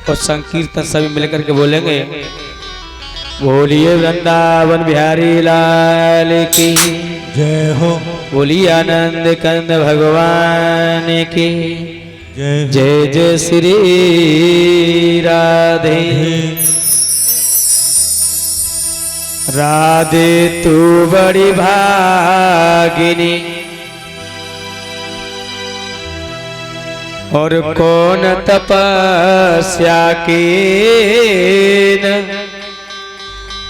और संकीर्तन सभी मिलकर के बोलेंगे। बोलिए वृंदावन बिहारी लाल की जय हो। बोलिए आनंद कंद भगवान की जय जय जय श्री राधे राधे तू बड़ी भागिनी और कौन तपस्या के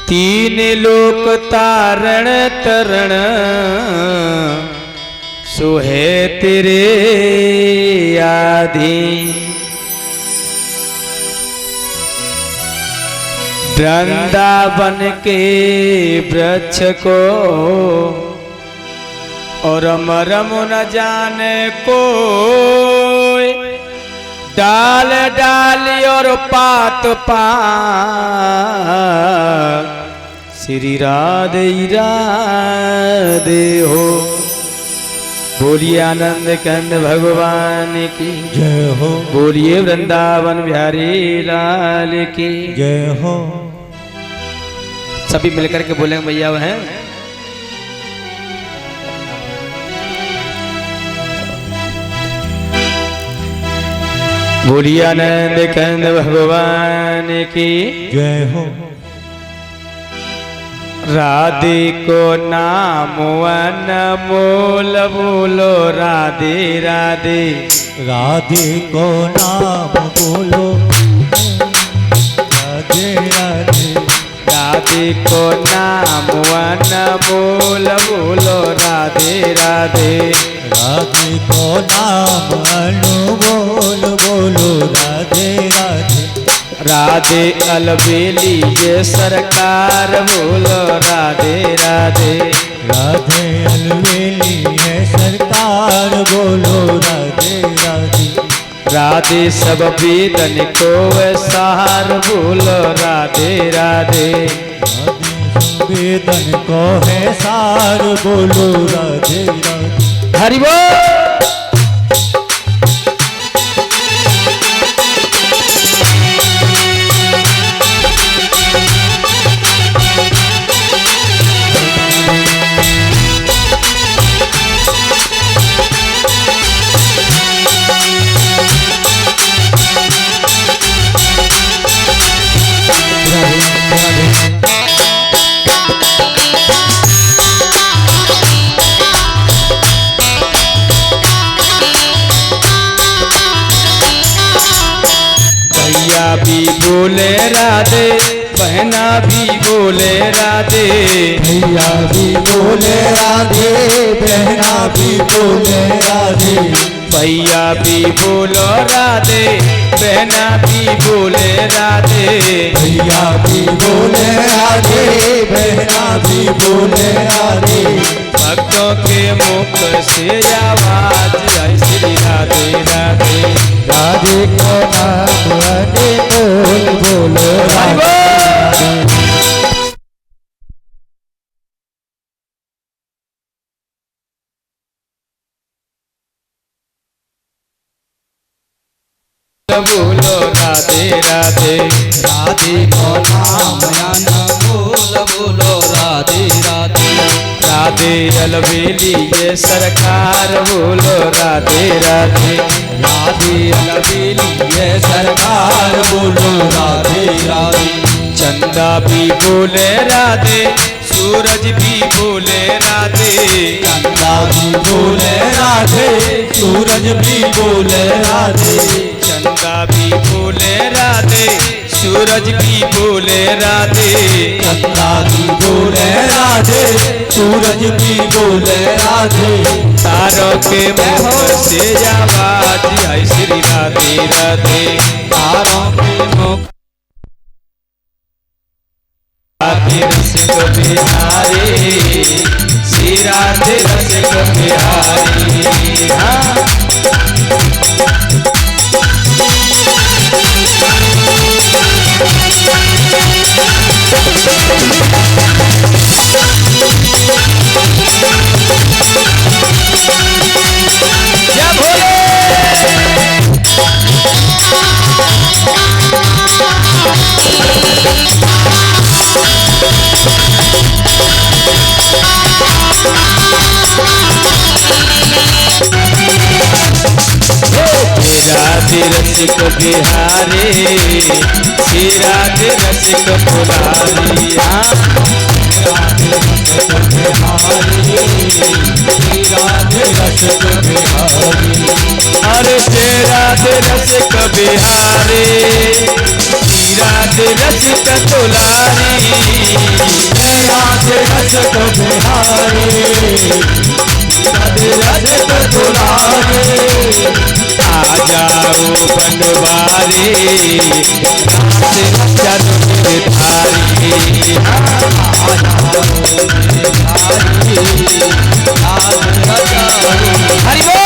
तीन लोक तारण तरण सुहे तेरे आधि वृंदावन के वृक्ष को और मरम न जाने को डाल डाली और पात पात श्री राधे राधे हो। बोलिए आनंद कंद भगवान की जय हो। बोलिए वृंदावन बिहारी लाल की जय हो। सभी मिलकर के बोलेंगे भैया वह बोलिए आनंद कंद भगवान की जय हो। राधे को नाम अनमोल बोलो राधे राधे राधे को नाम बोलो राधे राधे राधे को नाम अनमोल बोलो राधे राधे राधे को नाम अनमोल बोलो राधे राधे राधे अलबेली ये सरकार बोलो राधे राधे राधे अलवेली है सरकार बोलो राधे राधे राधे सब वेदन को सहार बोलो राधे राधे राधे संवेदन को है सार बोलो राधे राधे हरि बोल। भैया भी बोले राधे बहना भी बोले राधे भैया भी बोले राधे बहना भी बोले राधे भैया भी बोलो राधे बहना भी बोले राधे भैया भी बोले राधे बहना भी बोले राधे भक्तों के मुख से आवाज आई श्री राधे राधे राधे को नाम अनमोल बोलो राधे बोलो राधे राधे राधे को नाम अनमोल बोलो राधे राधे राधे अलबेली ये सरकार बोलो राधे राधे राधे अलबेली ये सरकार बोलो राधे राधे चंदा भी बोले राधे सूरज भी बोले राधे चंदा भी बोले राधे सूरज भी बोले राधे चंदा भी बोले राधे सूरज भी बोले राधे चंदा भी बोले राधे सूरज भी बोले राधे तारों के मुख से आवाज आई श्री राधे राधे तारों के मुख राधे रसिक बिहारी श्री राधे रसिक बिहारी हाँ जय भोले राधे रसिक बिहारी श्री राधे रसिक पुरारी राधे रसिक बिहारी श्री राधे रसिक बिहारी अरे जय राधे रसिक बिहारी श्री राधे रसिक दुलारी जय राधे रसिक बिहारी राधे रसिक दुलारी आ जाओ बनवारी चरण धारी हरि बोल।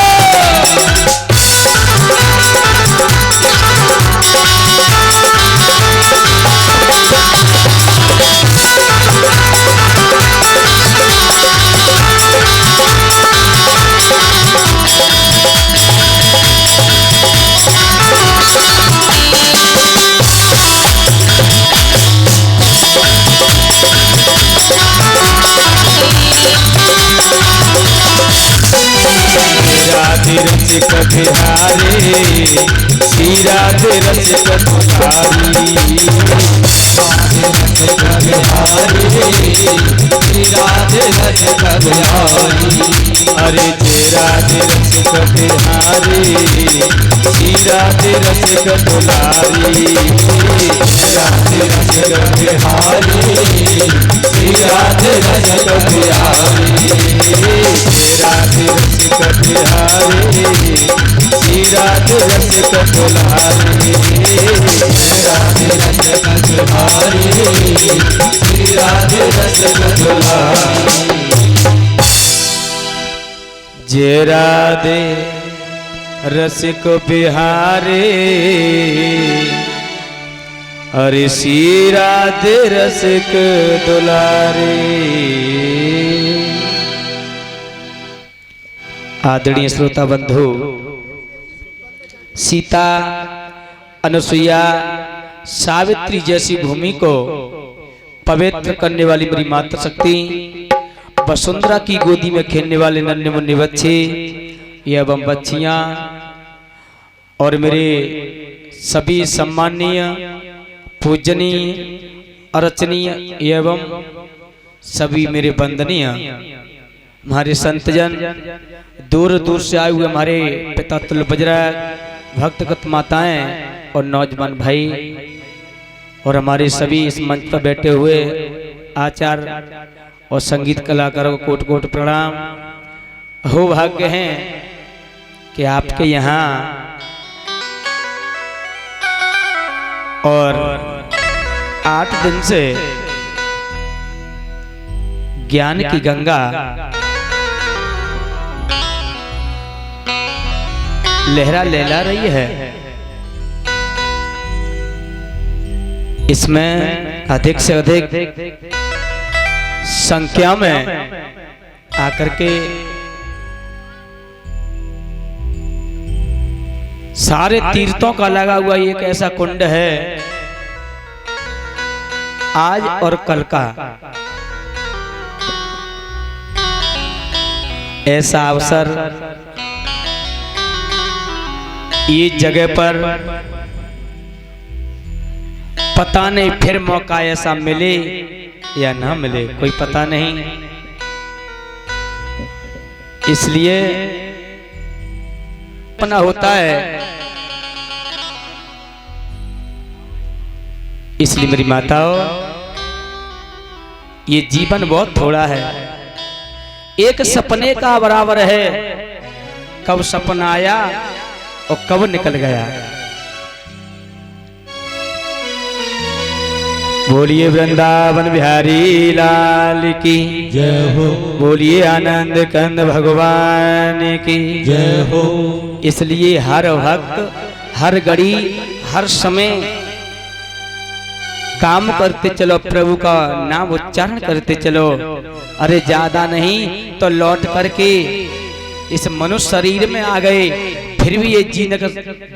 राधे रसिक बिहारी श्री राधे रसिक दुलारी श्री राधे रसिक बिहारी अरे जय राधे रसिक बिहारी श्री राधे रसिक दुलारी राधे रसिक बिहारी श्री राधे रसिक बिहारी जय राधे रसिक बिहारी श्री राधे रसिक दुलारी राधे रसिक बिहारी श्री राधे रसिक दुलारी जय राधे रसिक बिहारी हरि श्री राधे रसिक दुलारी। आदरणीय श्रोता बंधु, सीता, अनुसुईया, सावित्री जैसी भूमि को पवित्र करने वाली मेरी माता शक्ति, वसुंधरा की गोदी में खेलने वाले नन्हे मुन्ने बच्चे एवं बच्चियां और मेरे सभी सम्माननीय, पूजनीय, अर्चनीय एवं सभी मेरे वंदनीय हमारे संतजन, दूर दूर से आए हुए हमारे पिता तुल्य बजरंग, भक्तगत माताएं और नौजवान भाई और हमारे सभी इस मंच पर बैठे हुए आचार्य और संगीत कलाकारों को कोट कोट प्रणाम। हो भाग्य हैं कि आपके यहाँ और 8 दिन से ज्ञान की गंगा लहरा रही है। इसमें अधिक से अधिक संख्या में आकर के सारे तीर्थों का लगा हुआ एक ऐसा कुंड है, आज और कल का ऐसा अवसर ये जगह पर पता नहीं फिर मौका ऐसा मिले या ना मिले, कोई पता नहीं। इसलिए अपना होता है, इसलिए मेरी माताओं, ये जीवन बहुत थोड़ा है, एक सपने का बराबर है। कब सपना आया और कब निकल गया। बोलिए वृंदावन बिहारी लाल की जय हो, बोलिए आनंद कंद भगवान की जय हो। इसलिए हर वक्त, हर घड़ी, हर समय काम करते चलो, प्रभु का नाम उच्चारण करते चलो। अरे ज्यादा नहीं तो लौट करके इस मनुष्य शरीर में आ गए, फिर भी ये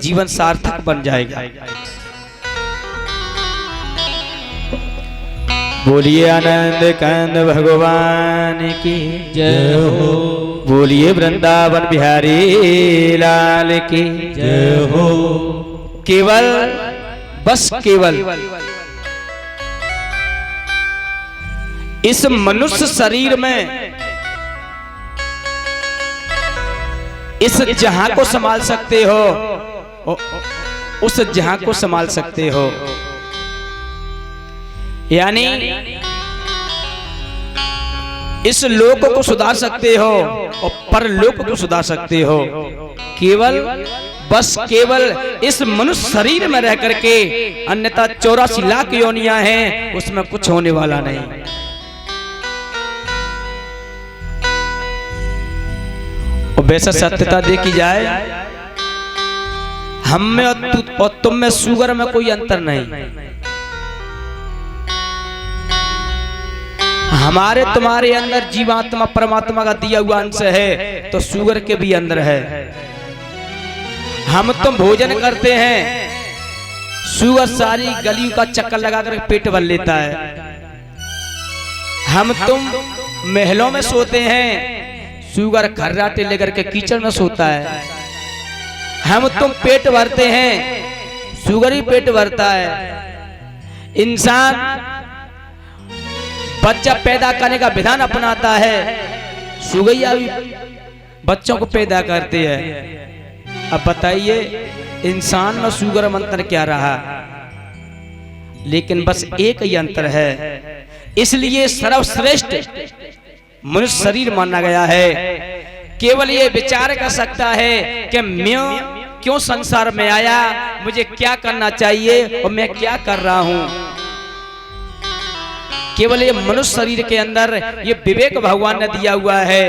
जीवन सार्थक बन जाएगा। बोलिए आनंद कंद भगवान की जय हो बोलिए वृंदावन बिहारी लाल की जय हो। केवल बस केवल इस मनुष्य शरीर में इस जहां को संभाल सकते हो, उस जहां को संभाल सकते हो, यानी इस लोक को सुधार सकते हो और परलोक को सुधार सकते हो। केवल बस केवल इस मनुष्य शरीर में रह करके, अन्यथा 84 लाख योनियां हैं, उसमें कुछ होने वाला नहीं। और वैसा सत्यता देखी जाए, हम में और तुम में शुगर में कोई अंतर नहीं। हमारे तुम्हारे अंदर जीवात्मा परमात्मा का दिया हुआ अंश है, तो शुगर के भी अंदर है। हम तुम भोजन करते हैं, शुगर सारी गलियों का चक्कर लगाकर पेट भर लेता है। हम तुम महलों में सोते हैं, शुगर खर्राटे लेकर के कीचड़ में सोता है। हम तुम पेट भरते हैं, शुगर ही पेट भरता है। इंसान बच्चा पैदा करने का विधान अपनाता है, सुगैया भी बच्चों को पैदा करते हैं। अब बताइए इंसान में शुगर में अंतर क्या रहा? लेकिन बस एक ही अंतर है, इसलिए सर्वश्रेष्ठ मनुष्य शरीर माना गया है। केवल ये विचार कर सकता है कि मैं क्यों संसार में आया, मुझे क्या करना चाहिए और मैं क्या कर रहा हूं। केवल ये मनुष्य शरीर के अंदर ये विवेक भगवान ने दिया हुआ है,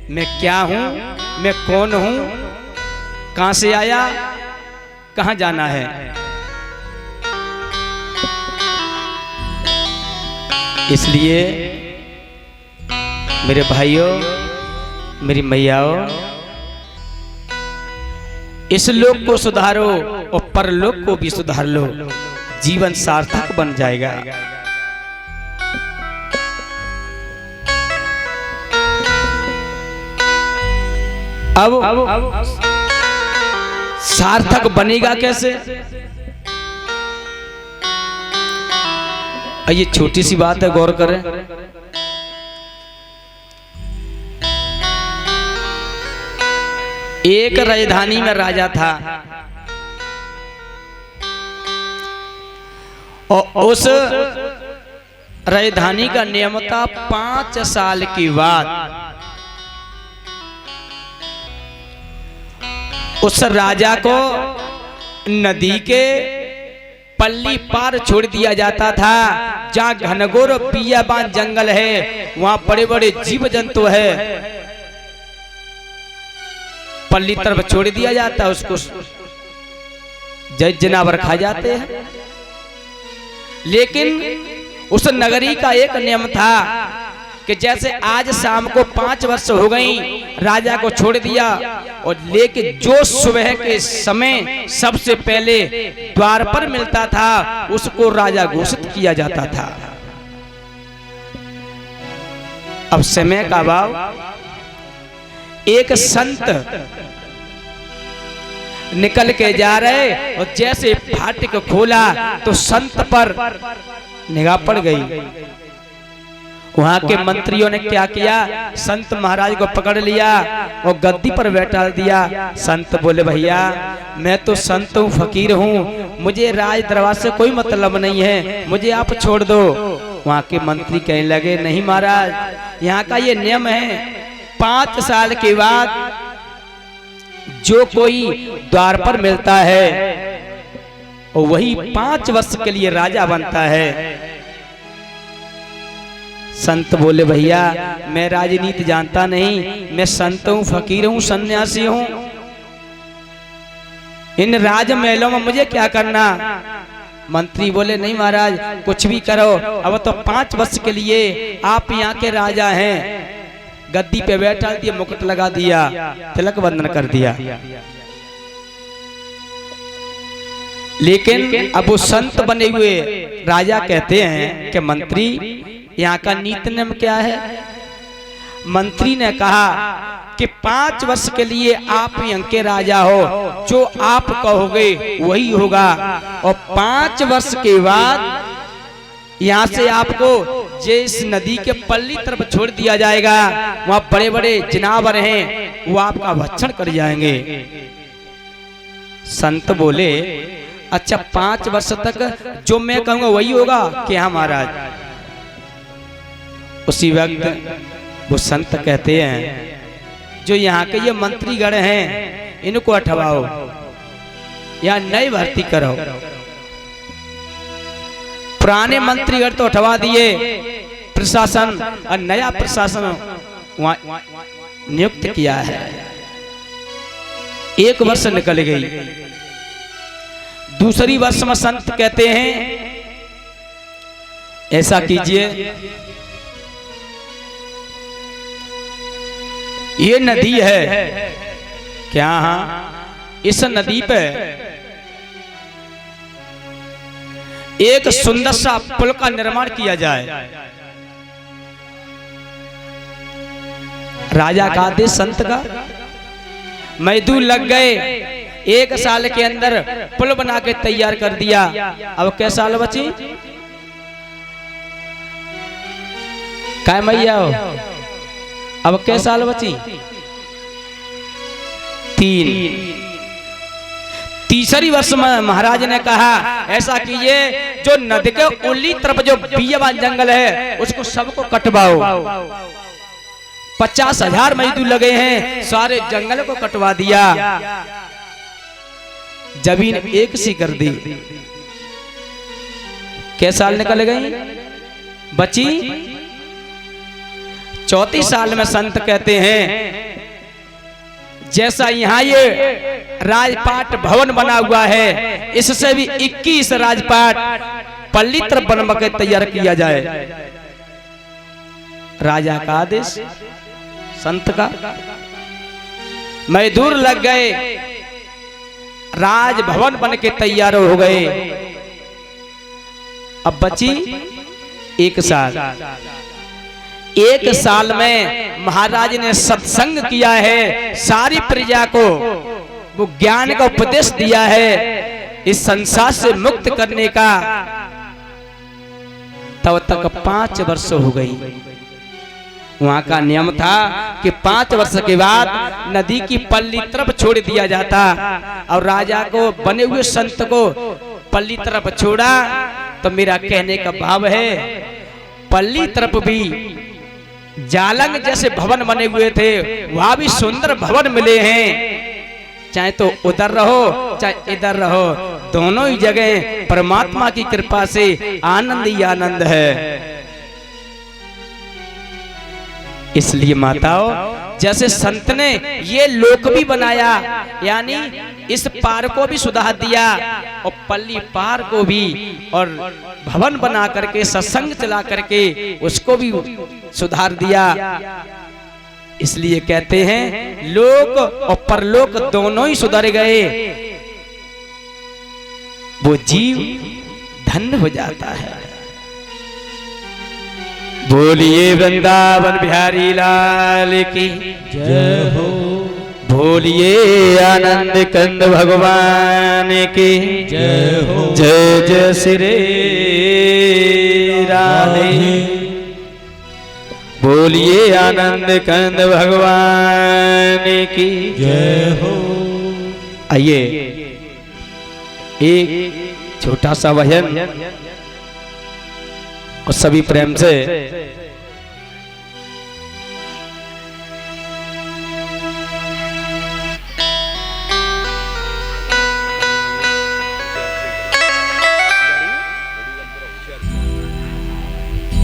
मैं क्या हूं, मैं कौन हूं, कहां से आया, कहां जाना है। इसलिए मेरे भाइयों, मेरी मैयाओं, इस लोक को सुधारो और परलोक को भी सुधार लो, जीवन सार्थक बन जाएगा। अब सार्थक बनेगा कैसे? ये छोटी सी बात है, गौर करें। एक राजधानी में राजा था और उस राजधानी का नियम था 5 साल के बाद उस राजा को नदी के पल्ली पार छोड़ दिया जाता था, जहां घनघोर बियाबान जंगल है, वहां बड़े बड़े जीव जंतु है। पल्ली तरफ छोड़ दिया जाता है, उसको जनावर खा जाते हैं। लेकिन उस नगरी का एक नियम था कि जैसे आज शाम को 5 वर्ष हो गई, राजा को छोड़ दिया और लेके जो सुबह के समय सबसे पहले द्वार पर मिलता था, उसको राजा घोषित किया जाता था। अब समय का अभाव, एक संत निकल के जा रहे और जैसे फाटक खोला तो संत पर निगाह पड़ गई। वहां के मंत्रियों ने क्या किया, संत महाराज को पकड़ लिया और गद्दी पर बैठा दिया। संत बोले, भैया मैं तो संत हूँ, फकीर हूँ, मुझे राज दरबार से कोई मतलब नहीं है, मुझे आप छोड़ दो। वहां के मंत्री कहने लगे, नहीं महाराज, यहाँ का ये नियम है, 5 साल के बाद जो कोई द्वार पर मिलता है और वही 5 वर्ष के लिए राजा बनता है। संत बोले, भैया मैं राजनीति जानता नहीं, मैं संत हूँ, फकीर हूँ, सन्यासी हूँ, इन राजमहलों में मुझे क्या करना। मंत्री बोले, नहीं महाराज कुछ भी करो, अब तो 5 वर्ष के लिए आप यहाँ के राजा हैं। गद्दी पे बैठा दिया, मुकुट लगा दिया, तिलक बंधन कर दिया। लेकिन अब वो संत बने हुए राजा कहते हैं कि मंत्री यहाँ का नीति नियम क्या है। मंत्री ने कहा कि 5 वर्ष के लिए आप यहाँ के राजा हो, जो आप कहोगे वही होगा, और 5 वर्ष के बाद यहाँ से आपको जिस नदी के पल्ली तरफ छोड़ दिया जाएगा, वहां बड़े बड़े जानवर हैं, वो आपका भक्षण कर जाएंगे। संत बोले अच्छा 5 वर्ष तक जो मैं कहूंगा वही होगा कि हाँ महाराज। उसी वक्त वो संत कहते हैं जो यहाँ के ये मंत्रीगण हैं इनको हटवाओ या नई भर्ती करो। पुराने मंत्रीगण तो हटवा दिए, प्रशासन और नया प्रशासन वहां नियुक्त किया है। 1 वर्ष निकल गई। दूसरी वर्ष में संत कहते हैं ऐसा कीजिए, ये नदी है क्या, हाँ, इस नदी पे एक सुंदर सा पुल का निर्माण किया जाए। राजा का आदेश संत का। मजदूर लग गए, 1 साल के अंदर पुल बना के तैयार कर दिया। अब क्या साल बची, काय मैया हो, अब क्या साल बची, 3। तीसरी वर्ष में महाराज ने कहा ऐसा कीजिए जो नदी के उल्ली तरफ जो बिया जंगल है उसको सबको कटवाओ। 50,000 मजदूर लगे हैं, सारे जंगल को कटवा दिया, जमीन एक सी कर दी। क्या साल निकल गई, बची 34 साल में संत कहते हैं जैसा यहाँ ये राजपाट भवन बना हुआ है, इससे भी 21 राजपाट पल्ली तरफ बनवा के तैयार किया जाए। राजा का आदेश, संत का। मजदूर लग गए, राजभवन बन के तैयार हो गए। अब बची 1 साल। 1 साल में महाराज ने सत्संग किया है, सारी प्रजा को वो ज्ञान का उपदेश दिया है इस संसार से मुक्त करने का। तब तक 5 वर्ष हो गई। वहां का नियम था कि 5 वर्ष के बाद नदी की पल्ली तरफ छोड़ दिया जाता, और राजा को बने हुए संत को पल्ली तरफ छोड़ा। तो मेरा कहने का भाव है पल्ली तरफ भी जालंग जैसे भवन बने हुए थे, वहां भी सुंदर भवन मिले हैं। चाहे तो उधर रहो चाहे इधर रहो, दोनों ही जगह परमात्मा की कृपा से आनंद ही आनंद है। इसलिए माताओं, जैसे संत ने ये लोक भी बनाया, यानी इस पार को भी सुधार दिया और पल्ली पार को भी, और भवन बना करके सत्संग चला करके उसको भी सुधार दिया। इसलिए कहते हैं लोक और परलोक दोनों ही सुधर गए, वो जीव धन्य हो जाता है। बोलिए वृंदावन बिहारी लाल की जय हो। बोलिए आनंद कंद भगवान की जय हो। जय जय श्री राधे। बोलिए आनंद कंद भगवान की जय हो। आइए एक छोटा सा भजन और सभी प्रेम से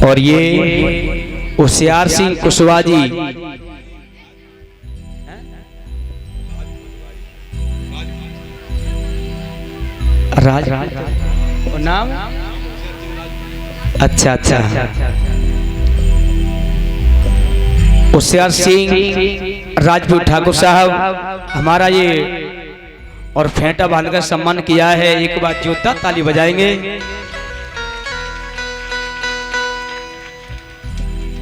और ये होशियार सिंह कुशवाहा जी राज नाम, अच्छा अच्छा, होशियार सिंह राजपूत ठाकुर साहब हमारा ये और फेंटा बांधकर सम्मान किया है। एक बार जोरदार ताली बजाएंगे।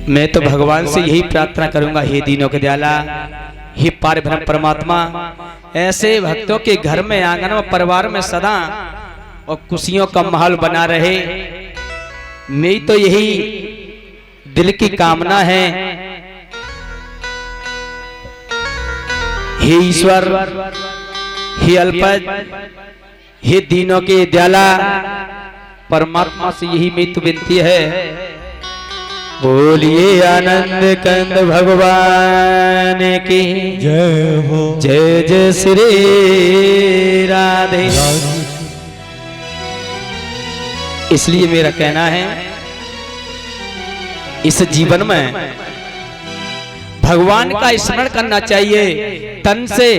मैं तो भगवान से यही प्रार्थना करूंगा, हे दीनों के दयाला, हे पार ब्रह्म परमात्मा, ऐसे भक्तों के घर में, आंगन में, परिवार में सदा और खुशियों का माहौल बना रहे। मेरी तो यही दिल की कामना है। हे ईश्वर, हे अल्पज, हे दीनों के दयाला, परमात्मा से यही मेरी तो विनती है। बोलिए आनंद कंद भगवान की जय हो। जय जय श्री राधे। इसलिए मेरा कहना है, इस जीवन में भगवान का स्मरण करना चाहिए, तन से,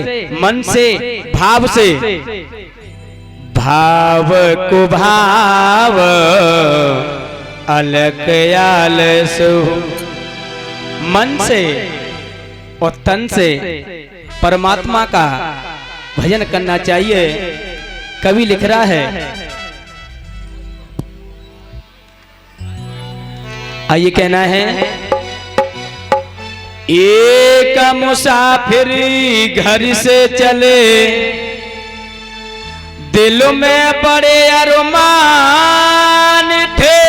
मन से, भाव से। भाव को भाव अलक आलसो, मन से और तन से परमात्मा का भजन करना चाहिए। कवि लिख रहा है, आइए कहना है, एक मुसाफिर घर से चले, दिल में बड़े अरमान थे।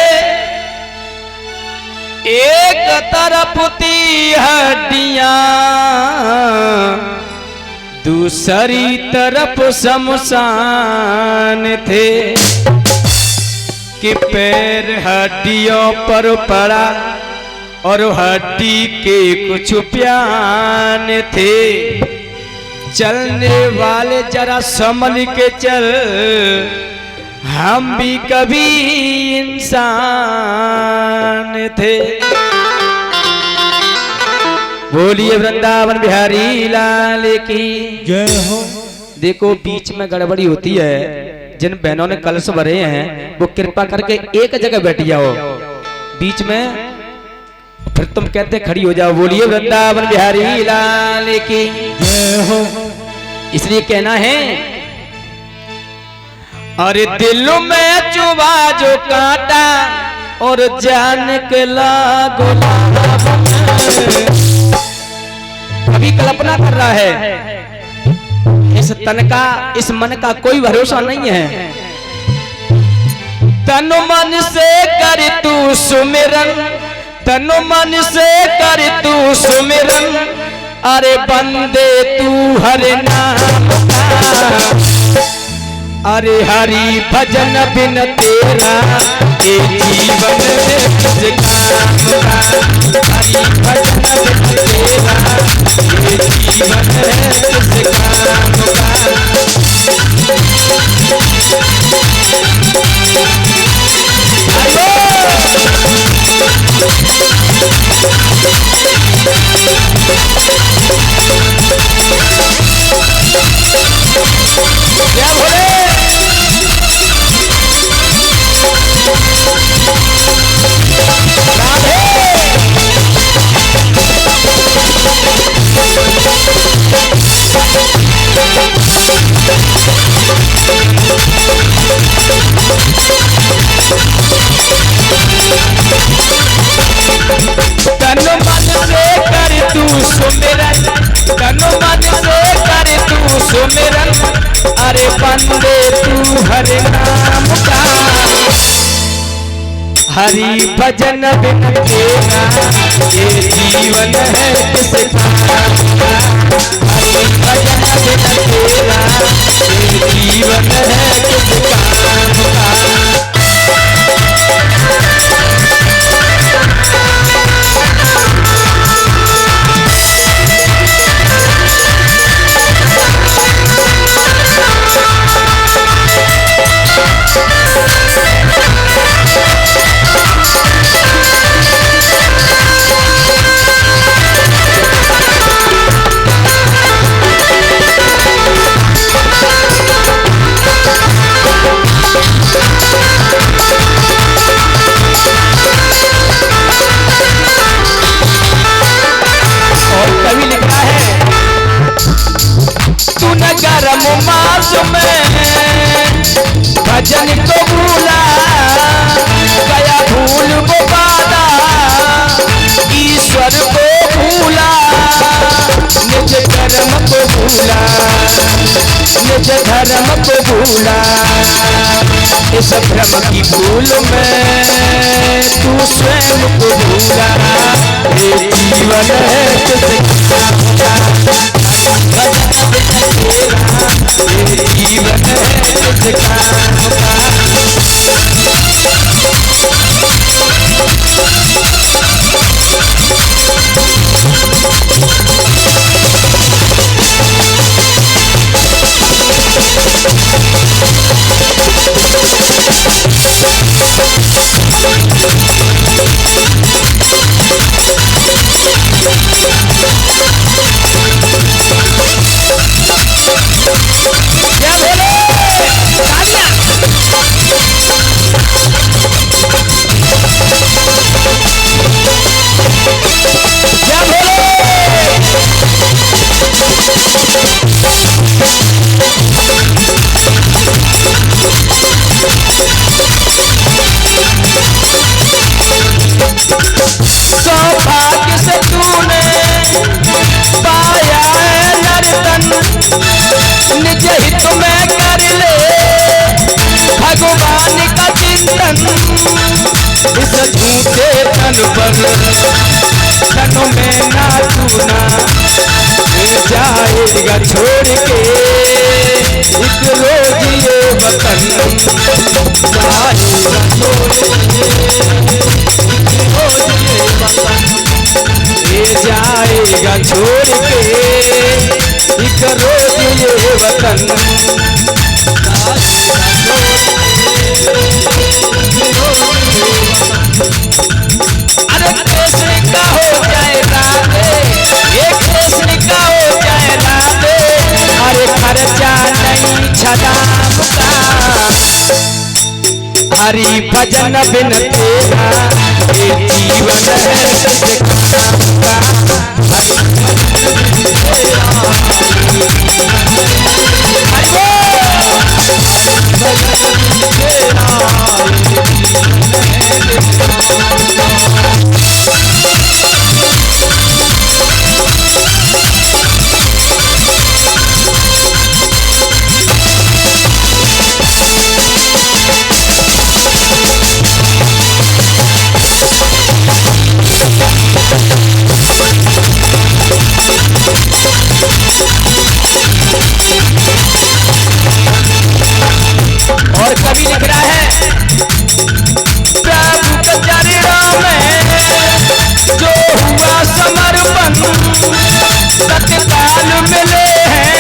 एक तरफ थी हड्डियां, दूसरी तरफ शमशान थे। कि पैर हड्डियों पर पड़ा और हड्डी के कुछ प्यान थे। चलने वाले जरा संभल के चल, हम भी कभी इंसान थे। बोलिए वृंदावन बिहारी लाल की जय हो। देखो बीच में गड़बड़ी होती है, जिन बहनों ने कलश भरे हैं वो कृपा करके एक जगह बैठ जाओ, बीच में फिर तुम कहते खड़ी हो जाओ। बोलिए वृंदावन बिहारी लाल की जय हो। इसलिए कहना है, अरे दिल में चुभा जो कांटा और जान के लागो। अभी कल्पना कर रहा है, इस तन का, इस मन का कोई भरोसा नहीं है। तन मन से कर तू सुमिरन, तन मन से कर तू सुमिरन, अरे बंदे तू हरे नाम का। अरे हरि भजन बिन तेरा ये जीवन में कुछ काम का। हरि भजन बिन तेरा ये जीवन है कुछ काम का। क्या बोले? तन मन से कर तू सुमिरन, तन मन से कर तू सुमिरन, अरे बंदे तू हरे नाम का। हरि भजन बिन तेरा ये जीवन है किस काम का। हरि भजन बिन तेरा ये जीवन है किस काम का। भूला, गया भूल वो वादा, ईश्वर को भूला, निज धर्म को भूला, निज धर्म को भूला। इस भ्रम की भूल में तू स्वयं को भूला। ये जीवन है तुझका, ये जीवन है तुझका। सौभाग्य से तूने पाया है नर्तन, निज हित में कर ले भगवान का चिंतन। इस झूठे तन पर तन में ना छूना, जाएगा छोड़ के एक रोज ये वतन, जाएगा छोड़ के ये जाएगा छोड़ के एक रोज ये वतन। अरे कृष्ण का हो जाए राधे, ये कृष्ण का हो जाए राधे, अरे खर्चा नहीं छदाम का, हरि भजन बिन तेरा ये जीवन है तुझका। और कवि लिख रहा है, प्रभु के चरणों में जो हुआ समर्पण, तत्काल मिले हैं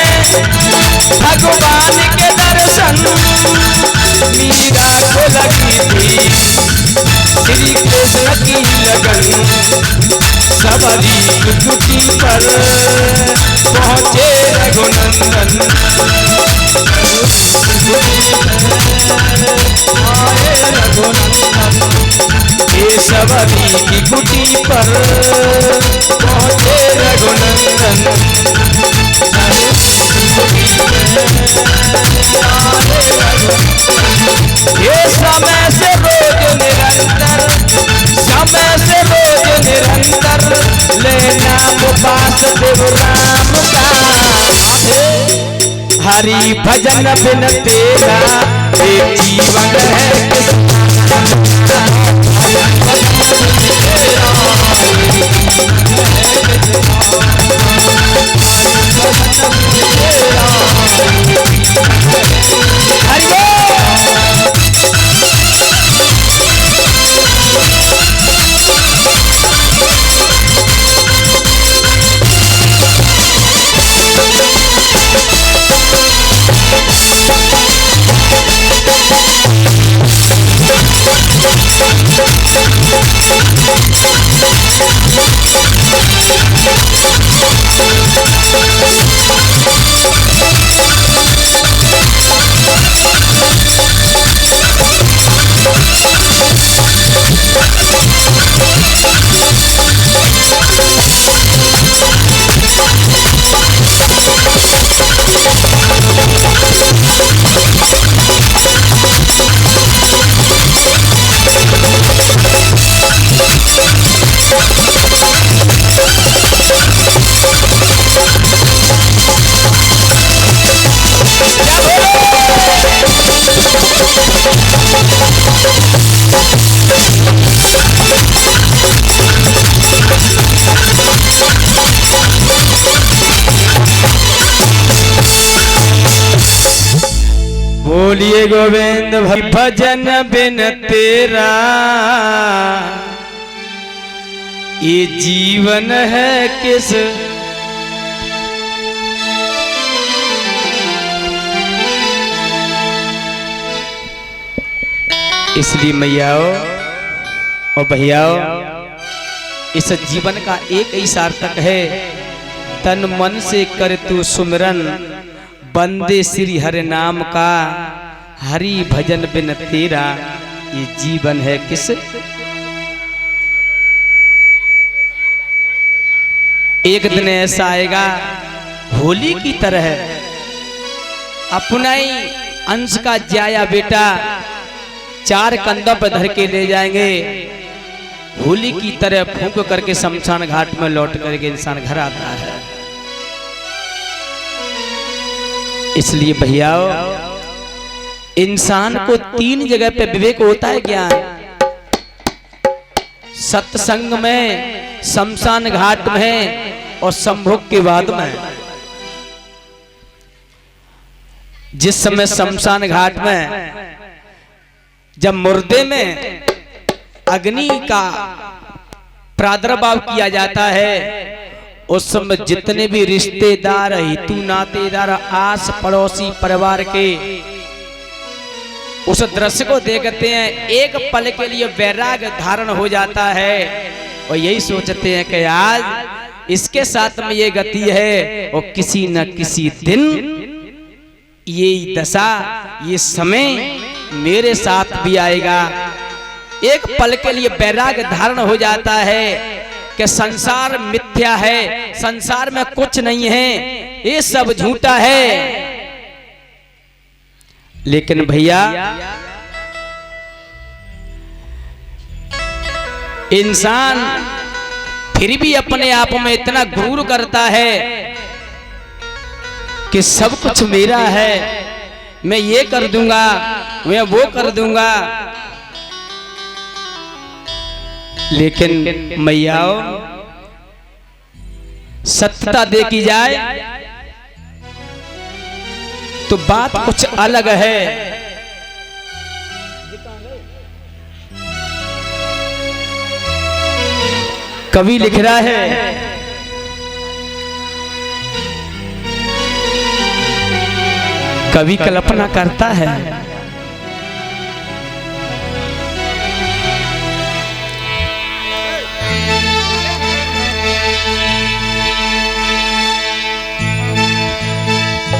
भगवान के दर्शन। मीरा को लगी थी श्री कृष्ण की लगन, सबरी कुटी पर पहुंचे रघुनंदन। ये सबरी की कुटी पर पहुंचे रघुनंदन। ये समय से रोज निरंतर, समय से रोज निरंतर लेना उपास देव राम का। हरि भजन बिन तेरा ये जीवन है किसका। बोलिए गोविंद भजन बिन तेरा ये जीवन है किस। इसलिए मैयाओ और भैयाओ, इस जीवन का एक ही सार्थक है, तन मन से कर तू सुमिरन, बंदे श्री हरि नाम का, हरि भजन बिन तेरा ये जीवन है किस। एक दिन ऐसा आएगा होली की तरह, अपना ही अंश का जाया बेटा चार कंधों पर धर के ले जाएंगे, होली की तरह फूंक करके शमशान घाट में लौट करके इंसान घर आता है। इसलिए भैयाओ, इंसान को तीन जगह पे विवेक होता है ज्ञान, सत्संग में, शमशान घाट में और संभोग के बाद में। जिस समय शमशान घाट में जब मुर्दे में अग्नि का प्रादुर्भाव किया जाता है, उस समय जितने भी रिश्तेदार, हितू नातेदार, आस पड़ोसी परिवार के उस दृश्य को देखते हैं, एक पल के लिए वैराग्य धारण हो जाता है और यही सोचते हैं कि आज इसके साथ में ये गति है और किसी न किसी दिन ये दशा, ये समय मेरे साथ भी आएगा। एक पल के लिए वैराग्य धारण हो जाता है कि संसार मिथ्या है, संसार में कुछ नहीं है, ये सब झूठा है। लेकिन भैया, इंसान फिर भी अपने आप में इतना गुरूर करता है कि सब कुछ मेरा है, मैं ये कर दूंगा, मैं वो कर दूंगा। लेकिन मैयाओ, सत्यता देखी जाए तो बात कुछ अलग है। कवि लिख रहा है, कवि कल्पना करता है,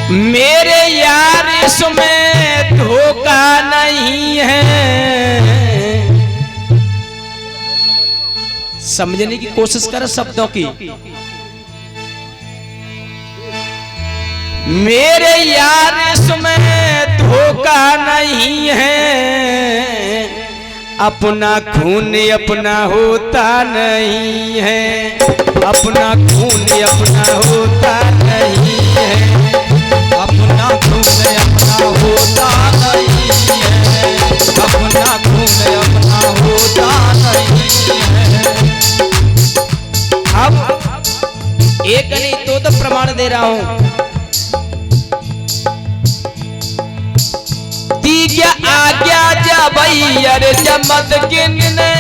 मेरे यार इसमें धोखा नहीं है। समझने की कोशिश कर शब्दों की। मेरे यार इसमें धोखा नहीं है, अपना खून अपना होता नहीं है, अपना खून अपना होता नहीं है, अपना खून अपना होता नहीं है, अपना खून अपना होता नहीं है। अब एक नहीं तो प्रमाण दे रहा हूं। तीजा आज्ञा जबैयर जमदगिन ने,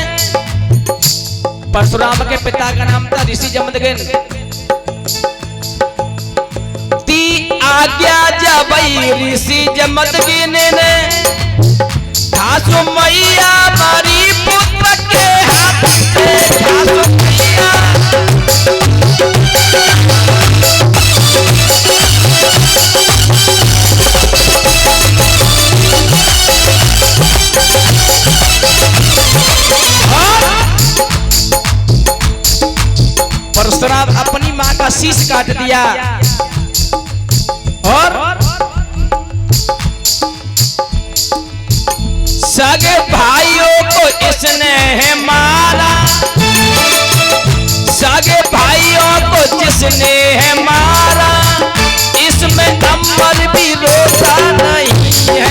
परशुराम के पिता का नाम था ऋषि जमदगिन। आज्ञा जबई ऋषि जमदगिन ने, घासो मैया मारी पुत्र के हाथ से, घासो मैया परशुराम अपनी मां का शीश काट दिया और सगे भाइयों को इसने है मारा, सगे भाइयों को जिसने है मारा, इसमें अमर भी रोता नहीं है,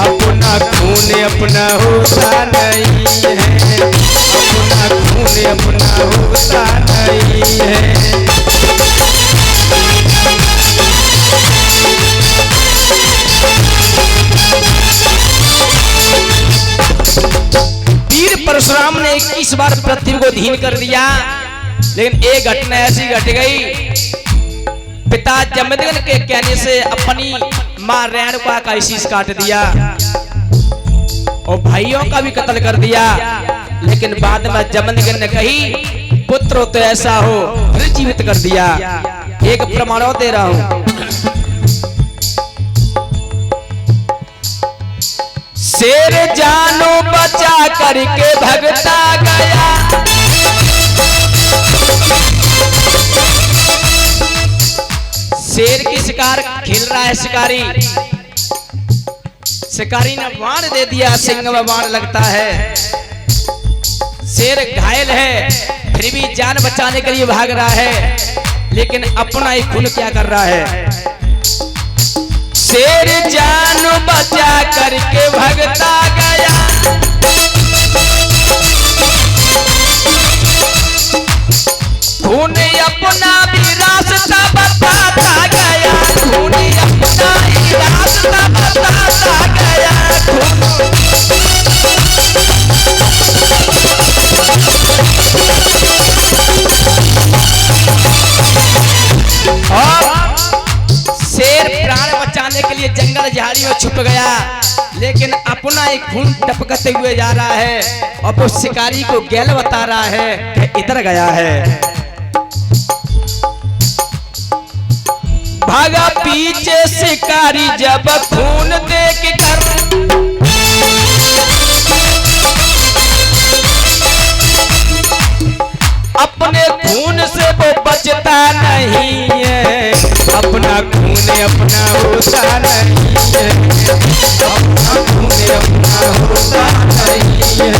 अपना खून अपना होता नहीं है, अपना खून अपना होता नहीं है। 21 बार पृथ्वी को धीन कर दिया, लेकिन एक घटना ऐसी घट गई, पिता जमदग्नि के कहने से अपनी मां रेणुका का शीश काट दिया और भाइयों का भी कत्ल कर दिया। लेकिन बाद में जमदग्नि ने कही पुत्र तो ऐसा हो, फिर जीवित कर दिया। एक प्रमाण दे रहा हूं, शेर जानो बचा करके भगता गया, शेर की शिकार खेल रहा है शिकारी, शिकारी ने बाण दे दिया, सिंह में बाण लगता है, शेर घायल है, फिर भी जान बचाने के लिए भाग रहा है, लेकिन अपना ही खून क्या कर रहा है। शेर जान बचा करके भगता गया, खून अपना भी रास्ता बताता गया, खून अपना ही रास्ता बताता गया, और शेर प्राण बचाने के लिए जंगल झाड़ी में छुप गया, लेकिन अपना एक खून टपकते हुए जा रहा है और वो शिकारी को गैल बता रहा है कि इधर गया है। भागा पीछे शिकारी जब खून देख कर, अपने खून से वो बचता नहीं है, अपना खून अपना होता नहीं है, अपना खून अपना होता नहीं है,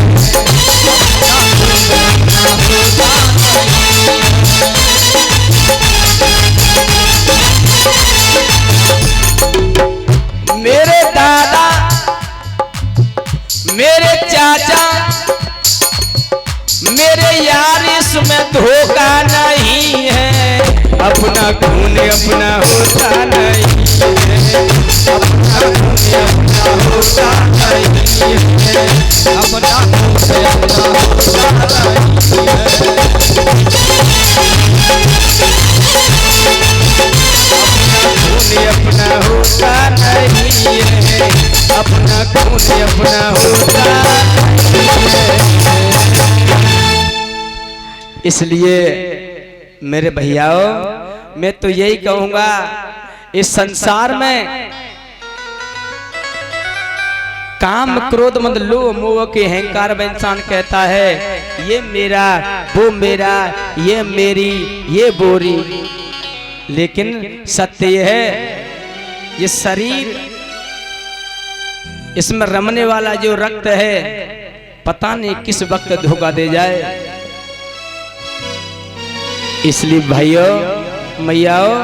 अपना खून अपना होता नहीं है। मेरे दादा मेरे चाचा मेरे यार इसमें धोखा नहीं है, अपना खून अपना होता नहीं है, अपना खून अपना होता नहीं है, अपना खून अपना होता नहीं है, अपना होता नहीं है, अपना खून अपना होता नहीं है। इसलिए मेरे भैयाओं, मैं तो यही कहूंगा, इस संसार में काम क्रोध मद लोभ मोह के अहंकार में इंसान कहता है ये मेरा, वो मेरा, ये मेरी, ये बोरी, लेकिन सत्य यह है ये शरीर, इसमें रमने वाला जो रक्त है पता नहीं किस वक्त धोखा दे जाए। इसलिए भाइयों मैयाओं,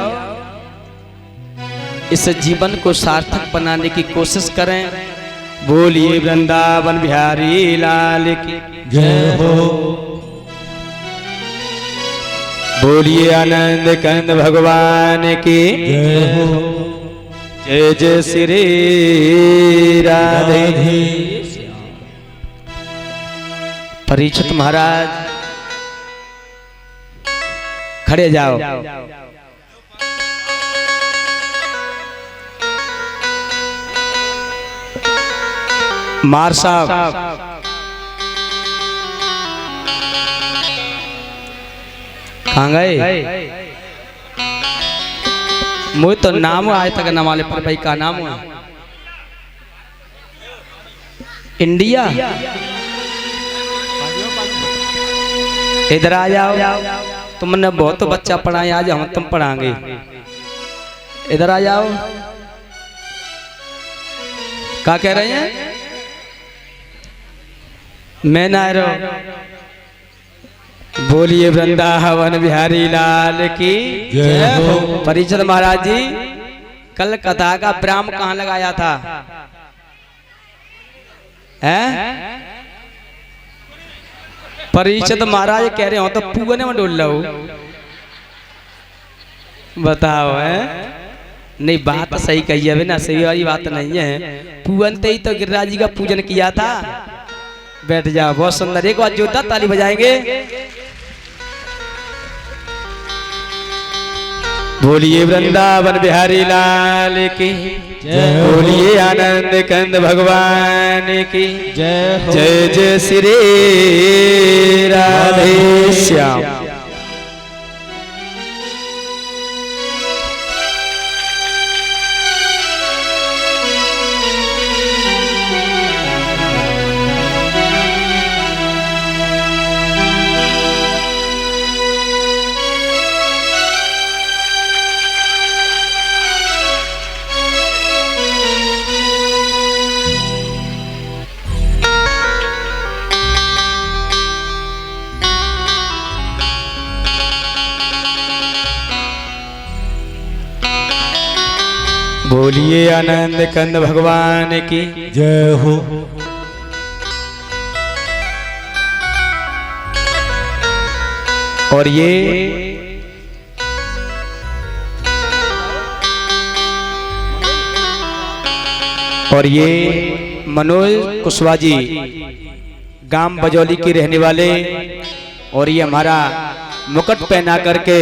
इस जीवन को सार्थक बनाने की कोशिश करें। बोलिए वृंदावन बिहारी लाल की जय हो। बोलिए आनंद कंद भगवान की जय हो। जय जय श्री राधे। परीक्षित महाराज खड़े जाओ। मार साहब कहाँ गए? मुझे तो नाम आज तक न मालूम पर भाई का नाम है इंडिया। इधर आ जाओ, तुमने बहुत बच्चा पढ़ाया, आज हम तुम पढ़ाएंगे। इधर आ जाओ। क्या कह रहे हैं? मैं ना रहो। बोलिए वृंदावन बिहारी लाल की जय हो। परीक्षित महाराज जी, कल कथा का विराम कहाँ लगाया था? हैं? परीक्षित महाराज कह रहे हो तो पुगने में डोल लो। बताओ है? नहीं, बात सही कही है ना, सही वाली बात नहीं है। पुगनते ही तो गिरिराज जी का पूजन किया था। बैठ जाओ, बहुत सुंदर। एक बार जोरदार ताली बजाएंगे। बोलिए वृंदावन बिहारी लाल की, बोलिए आनंद कंद भगवान की जय हो। जय जय श्री राधे श्याम। बोलिए आनंद कंद भगवान की जय हो। और ये मनोज कुशवाहा जी गांव बजौली के रहने वाले, और ये हमारा मुकुट पहना करके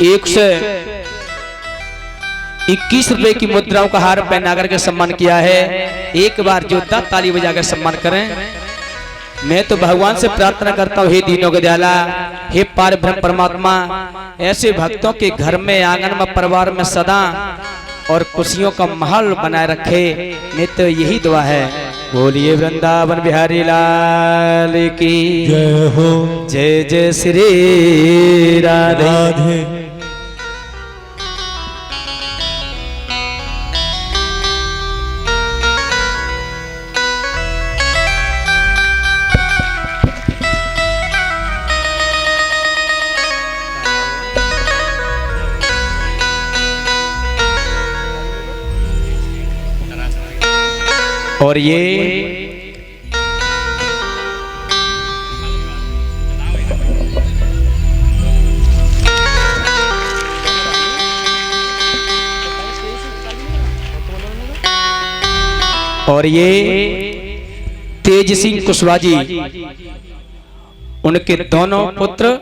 121 रुपए की मुद्राओं का हार पहना करके सम्मान किया है। एक बार जोरदार ताली बजाकर सम्मान करें। मैं तो भगवान से प्रार्थना करता हूँ, हे दीनों के दयाला, हे पार ब्रह्म परमात्मा, ऐसे भक्तों के घर में, आंगन में, परिवार में सदा और खुशियों का माहौल बनाए रखे। मैं तो यही दुआ है। बोलिए वृंदावन बिहारी लाल की जय हो। जय जय श्री राधे। राधे। और ये तेज सिंह कुशवाहा जी, उनके दोनों पुत्र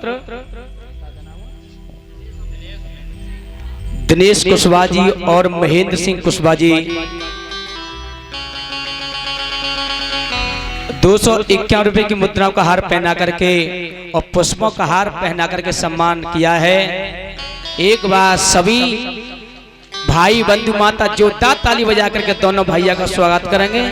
दिनेश कुशवाहा जी और महेंद्र सिंह कुशवाहा जी 251 रुपए की मुद्राओं का हार पहना करके और पुष्पों का हार पहना करके सम्मान किया है। एक बार सभी भाई बंधु माता जोरदार ताली बजा करके दोनों भैया का स्वागत करेंगे।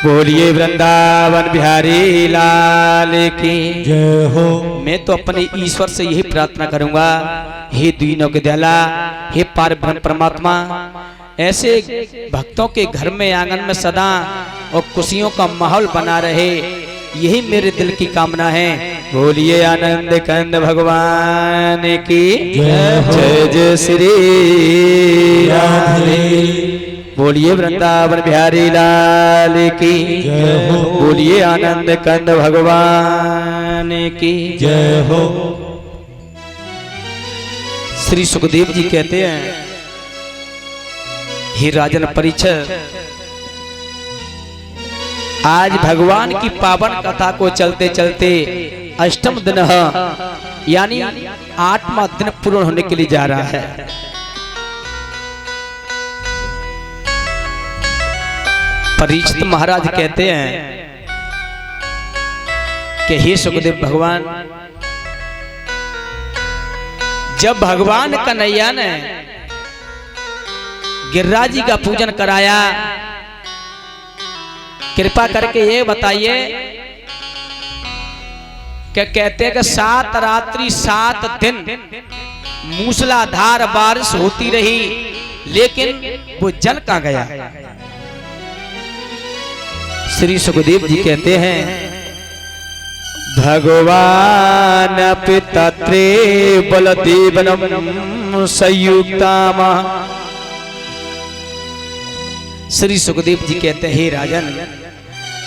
बोलिए वृंदावन बिहारी लाल की जय हो। मैं तो अपने ईश्वर से यही प्रार्थना करूंगा, हे दीनों के दयाला, हे पार ब्रह्म परमात्मा, ऐसे भक्तों के घर में, आंगन में सदा और खुशियों का माहौल बना रहे, यही मेरे दिल की कामना है। बोलिए आनंद कंद भगवान की जय जय श्री राधे। बोलिए वृंदावन बिहारी लाल की जय हो। बोलिए आनंद कंद भगवान की जय हो। श्री सुखदेव जी कहते हैं, हे राजन परीक्षित, आज भगवान की पावन कथा को चलते चलते अष्टम दिन यानी 8वां दिन पूर्ण होने के लिए जा रहा है। परीक्षित महाराज कहते हैं कि हे सुखदेव भगवान, जब भगवान कन्हैया ने गिरिराज जी का पूजन कराया, कृपा करके ये बताइए क्या कहते हैं कि 7 रात्रि 7 दिन मूसलाधार बारिश होती रही, लेकिन वो जल कहां गया? श्री सुखदेव जी कहते हैं, भगवान पिता त्रे बलदेवनम संयुक्तामा। श्री सुखदेव जी कहते हैं, हे राजन,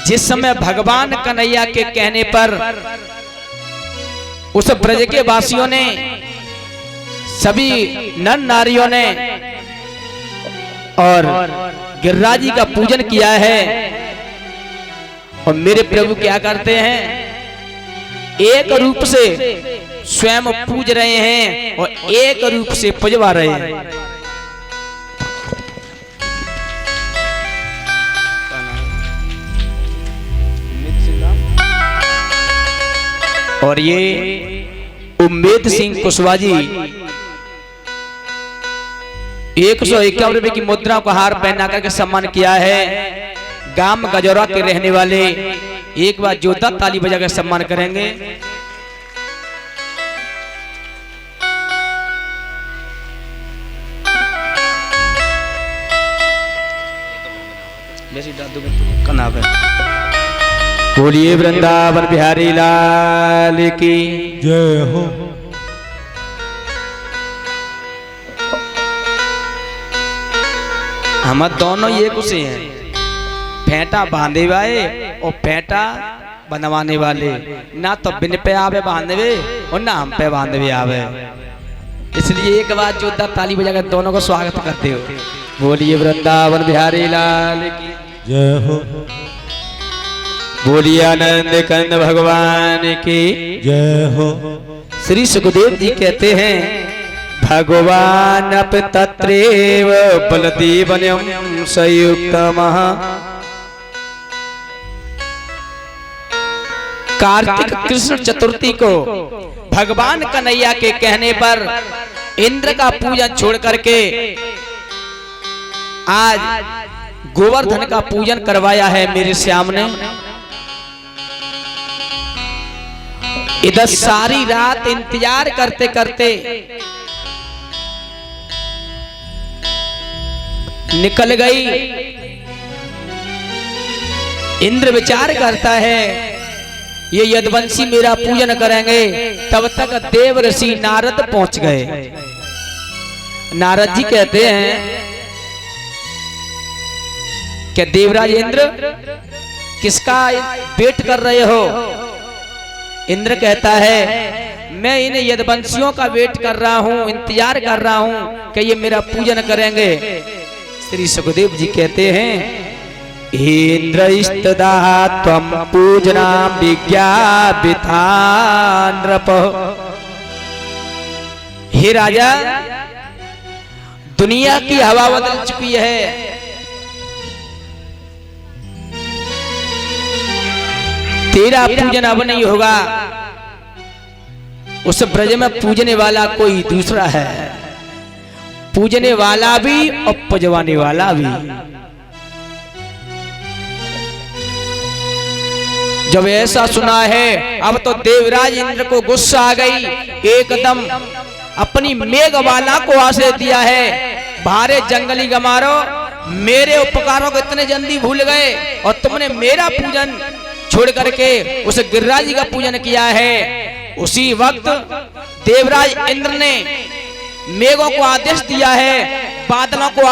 जिस समय भगवान कन्हैया के कहने पर उस ब्रज के वासियों ने, सभी नर नारियों ने और गिरिराज जी का पूजन किया है, और मेरे प्रभु क्या करते हैं, एक रूप से स्वयं पूज रहे हैं और एक रूप से पुजवा रहे हैं। और ये उम्मेद सिंह कुशवाहा जी 151 रुपए की मुद्रा को हार पहना करके सम्मान किया है। गांव गजौरा के रहने वाले एक बार जोरदार ताली बजाकर सम्मान करेंगे। बोलिए वृंदावन बिहारी लाल की जय हो। हम दोनों ये कुछ हैं, फेंटा बांधे वाले और फेंटा बनवाने वाले, ना तो बिन पे आवे बांधवे और ना हम पे बांधवे आवे। इसलिए एक बार जोरदार ताली बजाकर दोनों को स्वागत करते हो। बोलिए वृंदावन बिहारी लाल की जय हो। बोलिए आनंद कंद भगवान की जय हो। श्री सुखदेव जी कहते हैं, भगवान अप तत्रेव बलदेवन्यं संयुक्तमः। कार्तिक कृष्ण चतुर्थी को भगवान कन्हैया के कहने पर इंद्र का पूजन छोड़ करके आज गोवर्धन का पूजन करवाया है मेरे श्याम ने। इधर सारी रात इंतजार करते करते निकल गई। इंद्र विचार करता है ये यदुवंशी मेरा पूजन करेंगे, तब तक देव ऋषि नारद पहुंच गए। नारद जी कहते हैं क्या देवराज इंद्र किसका वेट कर रहे हो? इंद्र कहता है मैं इन यदुवंशियों का वेट कर रहा हूं, इंतजार कर रहा हूं कि ये मेरा पूजन करेंगे। श्री सुखदेव जी कहते हैं, इंद्र इस्तदा त्वं पूजना विज्ञापिता नृप। हे राजा, दुनिया की हवा बदल चुकी है। तेरा पूजन अब नहीं होगा, उस ब्रज में पूजने वाला कोई दूसरा है, पूजने वाला भी और पुजवाने वाला भी। जब ऐसा सुना है, अब तो देवराज इंद्र को गुस्सा आ गई, एकदम अपनी मेघवाला को आदेश दिया है, भारे जंगली गमारो, मेरे उपकारों को इतने जल्दी भूल गए और तुमने मेरा पूजन छोड़ करके उस गिरिराज जी का पूजन किया है। उसी वक्त देवराज इंद्र ने मेघों को आदेश दिया है, बादलों को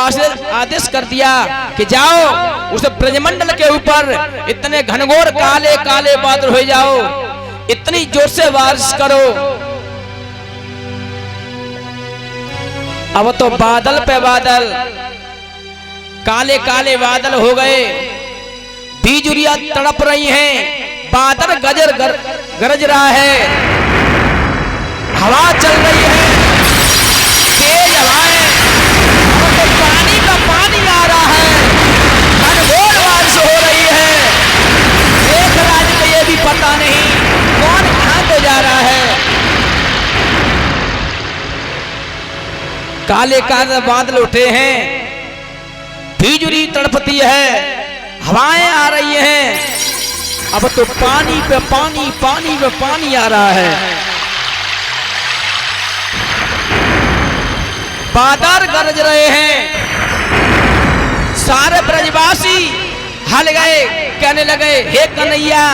आदेश कर दिया कि जाओ उस ब्रजमंडल के ऊपर इतने घनघोर काले काले बादल हो जाओ, इतनी जोर से बारिश करो। अब तो बादल पे बादल, काले काले बादल हो गए, बिजुलियां तड़प रही हैं, बादल गरज रहा है, हवा चल रही है, तेज हवाएं, और तो पानी का पानी आ रहा है, घनघोर बारिश हो रही है। मेघराज को ये भी पता नहीं कौन कहां पे जा रहा है। काले काले बादल उठे हैं, बिजुली तड़पती है, हवाएं आ रही हैं, अब तो पानी पे पानी, पानी पे पानी आ रहा है। बादल गरज रहे हैं, सारे ब्रजवासी हल गए, कहने लगे हे कन्हैया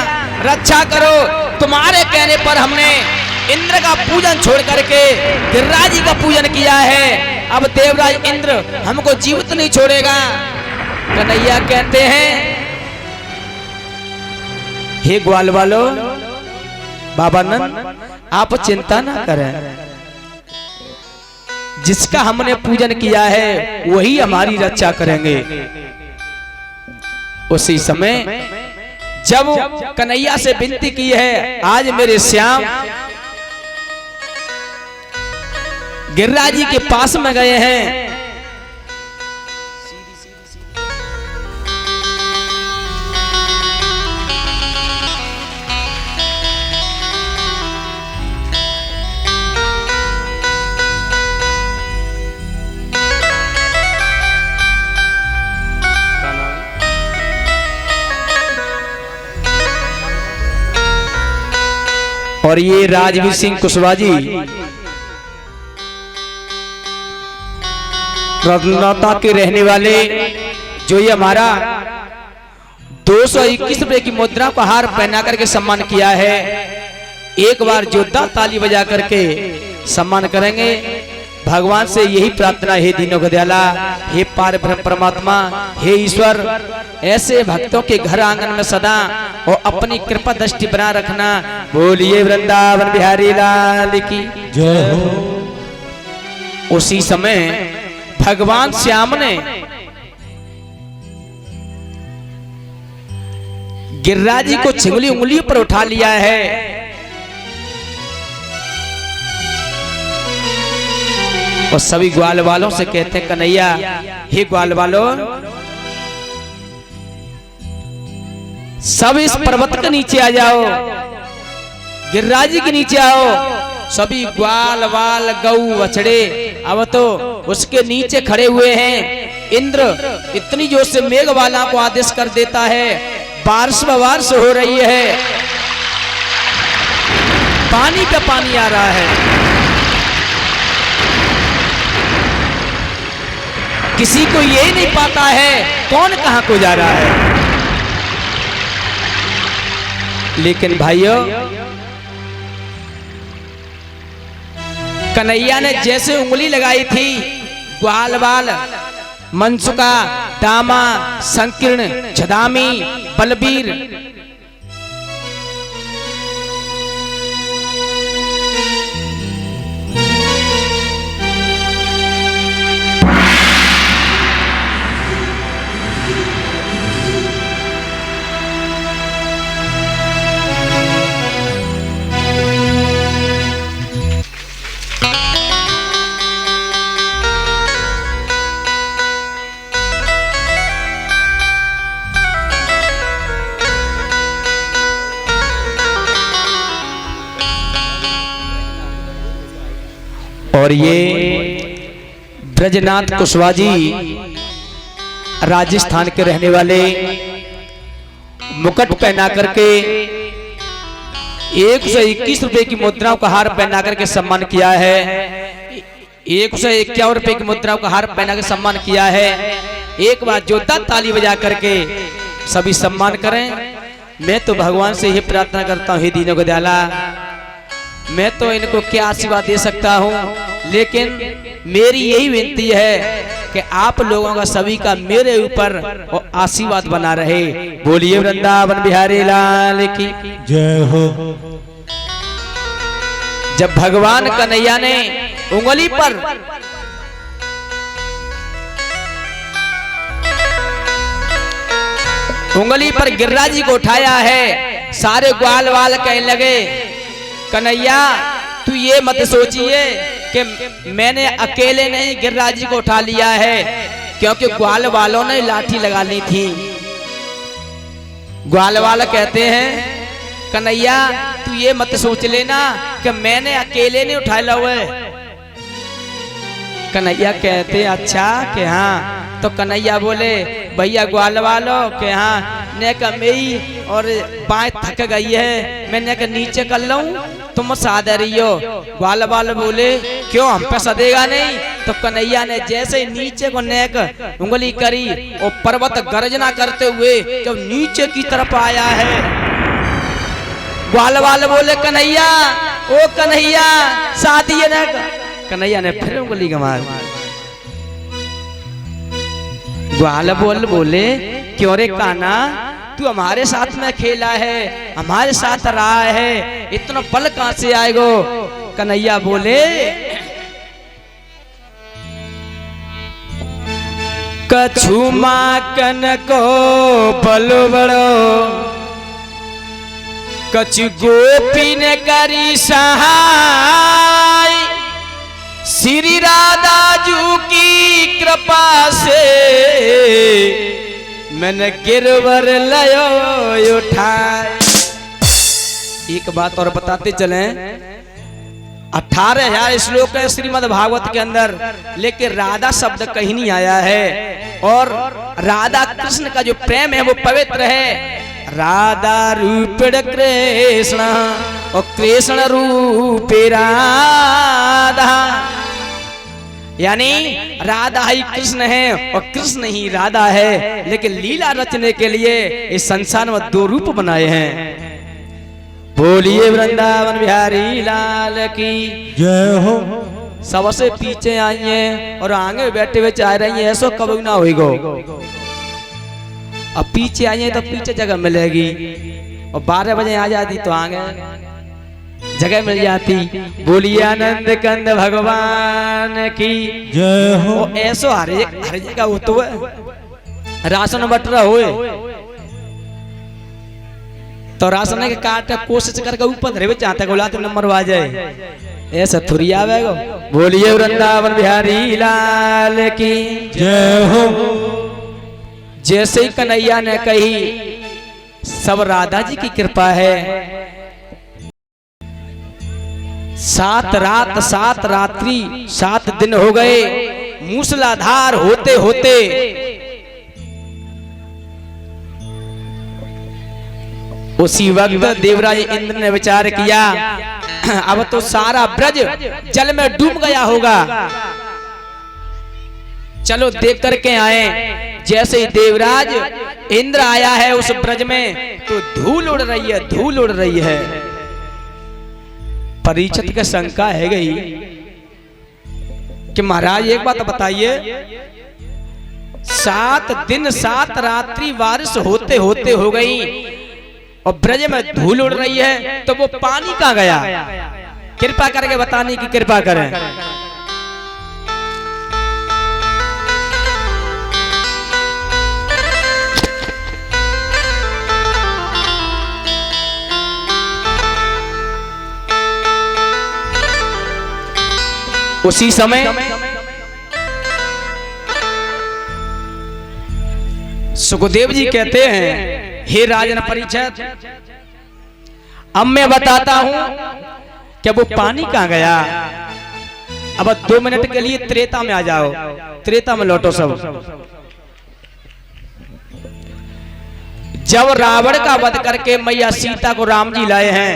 रक्षा करो, तुम्हारे कहने पर हमने इंद्र का पूजन छोड़ करके गिरिराज जी का पूजन किया है, अब देवराज इंद्र हमको जीवित नहीं छोड़ेगा। कन्हैया कहते हैं हे ग्वाल वालो, बाबा नंद आप चिंता ना करें, जिसका हमने पूजन किया है वही हमारी रक्षा करेंगे। उसी समय जब कन्हैया से विनती की है, आज मेरे श्याम गिरिराज जी के पास में गए हैं, और ये राजवीर सिंह कुशवाहा जी रत्नता के रहने वाले, जो ये हमारा 221 रुपए की मुद्रा को हार पहना करके सम्मान किया है, एक बार जोरदार ताली बजा करके सम्मान करेंगे। भगवान से यही प्रार्थना, हे दीनों का दयाला, हे पार ब्रह्म परमात्मा, हे ईश्वर, ऐसे भक्तों के घर आंगन में सदा और अपनी कृपा दृष्टि बना रखना। बोलिए वृंदावन बिहारी लाल की जय हो। उसी समय भगवान श्याम ने गिरिराज जी को छिंगली उंगली पर उठा लिया है और सभी ग्वाल वालों से कहते हैं, कन्हैया, हे ग्वाल वालों, सब इस पर्वत के नीचे आ जाओ, गिरिराज जी के नीचे आओ। सभी ग्वाल वाल गौ बछड़े अब तो उसके नीचे खड़े हुए हैं। इंद्र इतनी जोर से मेघवाला को आदेश कर देता है, बारिश बवारिश हो रही है, पानी का पानी आ रहा है, किसी को यही नहीं पता है कौन कहां को जा रहा है। लेकिन भाइयों, कन्हैया ने जैसे उंगली लगाई थी, ग्वाल बाल, मनसुका, दामा, संकीर्ण, छदामी, बलबीर, और ये ब्रजनाथ कुशवाहा जी राजस्थान के रहने वाले, मुकुट पहना करके 121 रुपए की मुद्राओं का हार पहना करके सम्मान किया है। 151 रुपए की मुद्राओं का हार पहना के सम्मान किया है। एक बार जोरदार ताली बजा करके सभी सम्मान करें। मैं तो भगवान से ही प्रार्थना करता हूँ, हे दीनों का दयाला, मैं तो इनको क्या आशीर्वाद दे सकता हूँ, लेकिन मेरी यही विनती है कि आप लोगों का सभी का मेरे ऊपर आशीर्वाद बना रहे। बोलिए वृंदावन बिहारी लाल की जय हो। जब भगवान कन्हैया ने उंगली पर गिरिराज जी को उठाया है, सारे ग्वाल वाल कहने लगे, कन्हैया तू ये मत सोचिए कि मैंने अकेले नहीं गिरिराज जी को उठा लिया है, क्योंकि ग्वाल वालों ने लाठी लगा ली थी। ग्वाल वाला कहते हैं, कन्हैया तू ये मत सोच लेना कि मैंने अकेले नहीं उठाया हुआ है। कन्हैया कहते अच्छा कि हाँ। तो कन्हैया बोले, भैया ग्वाल वालों के हाँ ने का मेरी और बाएं थक गई है, मैंने का नीचे कर लूं, तुम साध रही हो। ग्वाल वाल बोले, क्यों हम पे सदेगा नहीं? तो कन्हैया ने जैसे नीचे को नेक उंगली करी और पर्वत गर्जना करते हुए जब नीचे की तरफ आया है, ग्वाल वाल बोले, कन्हैया ओ कन्हैया शादी है ना। कन्हैया ने फिर उंगली घुमा। ग्वाल बोले, क्यों रे काना, तू हमारे साथ में खेला है, हमारे साथ रहा है, इतना बल कहां से आएगो? कन्हैया बोले, कछु माकन को बल बड़ो कछ गोपी ने करी सहाय श्री राधा जू की कृपा से मैंने गिरवर लयो उठाए। एक बात और बताते चले, 18,000 श्लोक है श्रीमद् भागवत के अंदर, लेकिन राधा शब्द कहीं नहीं आया है। और राधा कृष्ण का जो प्रेम है वो पवित्र है। राधा रूपड़ कृष्ण और कृष्ण रूप राधा, यानी राधा ही कृष्ण है और कृष्ण ही राधा है। लेकिन लीला रचने के लिए इस संसार में 2 रूप बनाए हैं। बोलिए वृंदावन बिहारी लाल की जय हो। सबसे पीछे आई हैं और आगे बैठे हुए चाह रही हैं, ऐसा कभी ना होएगा। अब पीछे आई हैं तो पीछे जगह मिलेगी, और 12 बजे आ जाती तो आगे जगह मिल जाती। बोलिए आनंद कंद भगवान की जय हो। ऐसो हर जगह हो तो राशन बटरा होए तो राशन के काट कोशिश करके ऊपर धरे चाहते गोला तो नंबर आ जाए, ऐसा थोड़ी आवेगा। बोलिए वृंदावन बिहारी लाल की जय हो। जैसे ही कन्हैया ने कही, सब राधा जी की कृपा है। 7 रात 7 रात्रि 7 दिन हो गए, मूसलाधार होते होते उसी वक्त देवराज इंद्र ने विचार किया, अब तो सारा ब्रज जल में डूब गया होगा, चलो देख करके आए। जैसे ही देवराज इंद्र आया है उस ब्रज में तो धूल उड़ रही है, धूल उड़ रही है। परीक्षित की शंका है गई कि महाराज एक बात बताइए, 7 दिन 7 रात्रि बारिश होते होते हो गई और ब्रज में धूल उड़ रही है, तो वो पानी कहाँ गया? कृपा करके बताने की कृपा करें। उसी समय सुखदेव जी कहते हैं, हे राजन परीक्षित, अब मैं बताता हूं कि वो पानी कहां गया। अब 2 मिनट के लिए त्रेता में आ जाओ, त्रेता में लौटो सब। जब रावण का वध करके मैया सीता को राम जी लाए हैं,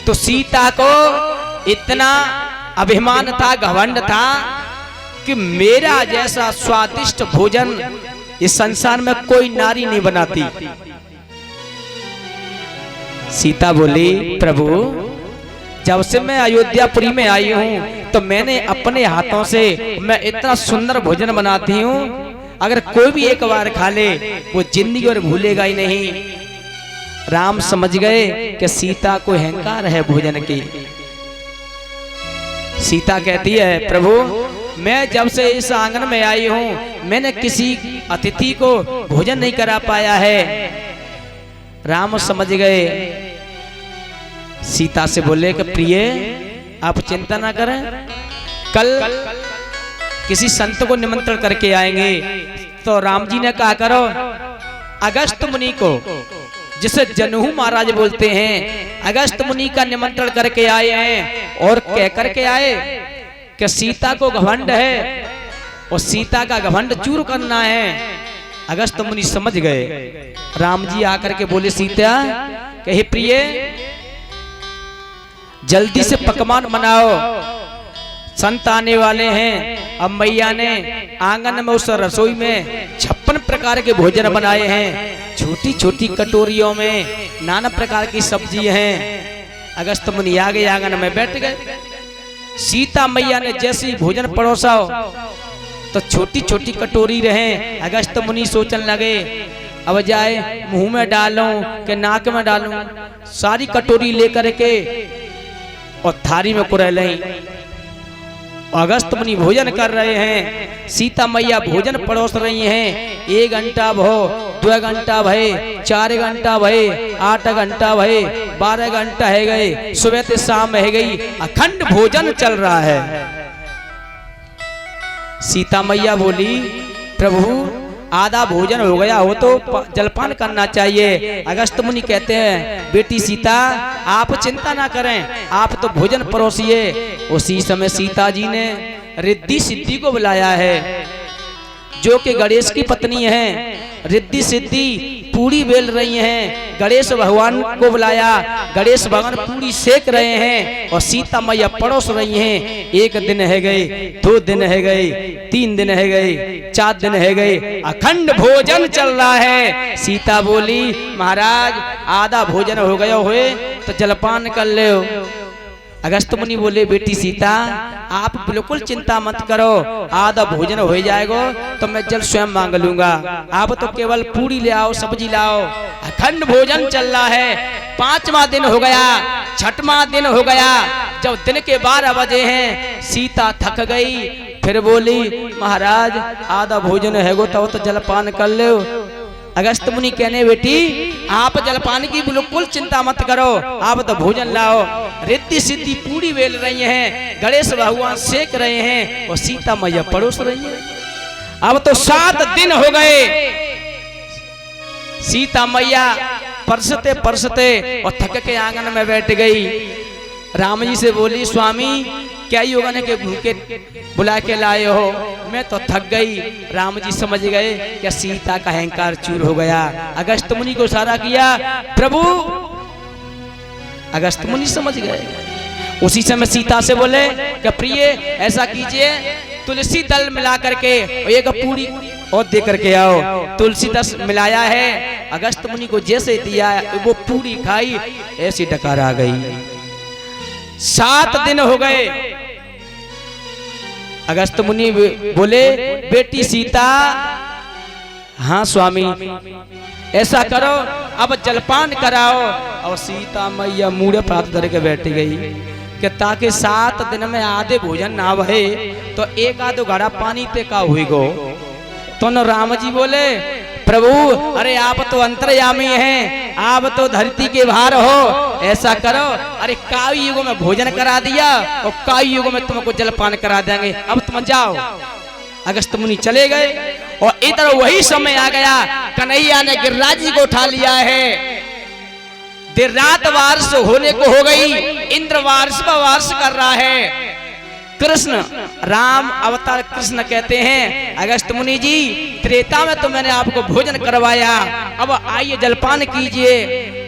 तो सीता को इतना अभिमान था, घमंड था कि मेरा जैसा स्वादिष्ट भोजन इस संसार में कोई नारी नहीं बनाती। सीता बोली, प्रभु जब से मैं अयोध्यापुरी में आई हूं तो मैंने अपने हाथों से मैं इतना सुंदर भोजन बनाती हूं, अगर कोई भी एक बार खा ले वो जिंदगी और भूलेगा ही नहीं। राम समझ गए कि सीता को अहंकार है भोजन की। सीता कहती है, प्रभु मैं जब से इस आंगन में आई हूं मैंने किसी अतिथि को भोजन नहीं करा पाया है। राम समझ गए। सीता से बोले कि प्रिय आप चिंता ना करें, कल किसी संत को निमंत्रण करके आएंगे। तो राम जी ने कहा करो, अगस्त मुनि को, जिसे जनहू महाराज बोलते हैं, अगस्त मुनि का निमंत्रण करके आए हैं और कह करके आए कि सीता को घमंड है और सीता का घमंड चूर करना है। अगस्त मुनि समझ गए। राम जी आकर के बोले सीता कि हे प्रिय जल्दी से पकवान बनाओ, संत आने वाले हैं। अब मैया ने आंगन में उस रसोई में 56 प्रकार के भोजन बनाए हैं, छोटी छोटी कटोरियों में नाना प्रकार की सब्जी हैं। अगस्त मुनि आ गए, आंगन में बैठ गए। सीता मैया ने जैसे ही भोजन परोसा तो छोटी छोटी कटोरी रहे। अगस्त मुनि सोचने लगे, अब जाए मुंह में डालूं कि नाक में डालूं। सारी कटोरी लेकर के और थारी में कुरेलें अगस्त मुनि भोजन कर रहे हैं, सीता मैया भोजन परोस रही हैं। 1 घंटा भो, 2 घंटा भय, 4 घंटा भय, 8 घंटा भय, 12 घंटा है गए, सुबह से शाम है गई, अखंड भोजन चल रहा है। सीता मैया बोली, प्रभु आधा भोजन हो गया हो तो जलपान करना चाहिए। अगस्त मुनि कहते हैं, बेटी सीता आप चिंता ना करें, आप तो भोजन परोसिए। उसी समय सीता जी ने रिद्धि सिद्धि को बुलाया है, जो कि गणेश की पत्नी है। रिद्धि सिद्धि पूरी बेल रही हैं, गणेश भगवान को बुलाया, गणेश भगवान पूरी सेक रहे हैं और सीता मैया परोस रही हैं। 1 दिन है गए, 2 दिन है गए, 3 दिन है गए, 4 दिन है गए, अखंड भोजन चल रहा है। सीता बोली, महाराज आधा भोजन हो गया हुए तो जलपान कर ले। अगस्त मुनि बोले, बेटी सीता आप बिल्कुल चिंता मत करो, आधा भोजन हो जाएगा तो मैं जल स्वयं मांग लूंगा, आप तो केवल पूरी ले आओ, सब्जी लाओ। अखंड भोजन चल रहा है। 5वां दिन हो गया, 6वां दिन हो गया, जब दिन के 12 बजे हैं, सीता थक गई, फिर बोली, महाराज आधा भोजन है गो तो जलपान कर लो। अगस्त मुनि कहने, बेटी आप जलपान की बिल्कुल चिंता मत करो, आप तो भोजन लाओ। रिद्धि सिद्धि पूरी बेल रही हैं, गणेश भगवान सेक रहे हैं और सीता मैया परोस रही है। अब तो 7 दिन हो गए, सीता मैया परसते परसते और थक के आंगन में बैठ गई। राम जी से बोली, स्वामी क्या योगन के भूखे बुला के लाए हो, मैं तो थक गई। राम जी समझ गए कि सीता का अहंकार चूर हो गया। अगस्त मुनि को इशारा किया, प्रभु। अगस्त मुनि समझ गए। उसी समय सीता से बोले कि प्रिय ऐसा कीजिए, तुलसी दल मिला करके एक पूरी और दे करके आओ। तुलसी दल मिलाया है, अगस्त मुनि को जैसे दिया वो पूरी खाई, ऐसी डकार आ गई। 7 दिन हो गए। अगस्त मुनि बोले, बेटी सीता, हाँ स्वामी ऐसा करो, अब जलपान कराओ। और सीता मैया मुड़े प्राप्त करके बैठ गई कि ताकि 7 दिन में आधे भोजन ना बहे तो 1 आधो घड़ा पानी ते का हुई गो। तो न राम जी बोले, प्रभु अरे आप तो अंतर्यामी हैं, आप तो धरती के भार हो, ऐसा करो, अरे काई युग में भोजन करा दिया और काई युग में तुमको जलपान करा देंगे, अब तुम जाओ। अगस्त मुनि चले गए और इधर वही समय आ गया, कन्हैया ने गिरिराज जी को उठा लिया है। देर रात वार्ष होने को हो गई, इंद्र वार्ष पर वार्ष कर रहा है। कृष्ण राम अवतार कृष्ण कहते हैं, अगस्त मुनि जी त्रेता में तो मैंने आपको भोजन करवाया, अब आइए जलपान कीजिए।